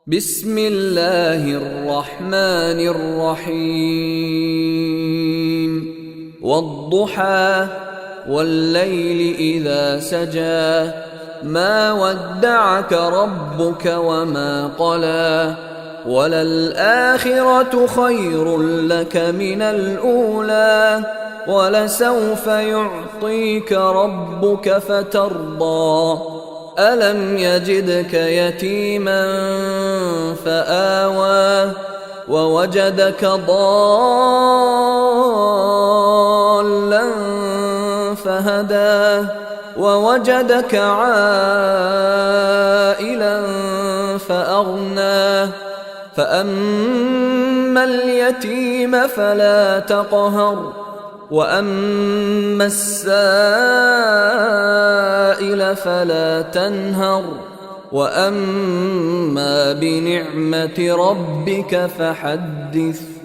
بسم الله الرحمن الرحيم والضحى والليل إذا سجى ما ودعك ربك وما قلى وللآخرة خير لك من الأولى ولسوف يعطيك ربك فترضى ألم يجدك يتيما فآوى ووجدك ضالا فهدى ووجدك عائلا فأغنى فأما اليتيم فلا تقهر وأما السائل فلا تنهر وأما بنعمة ربك فحدث.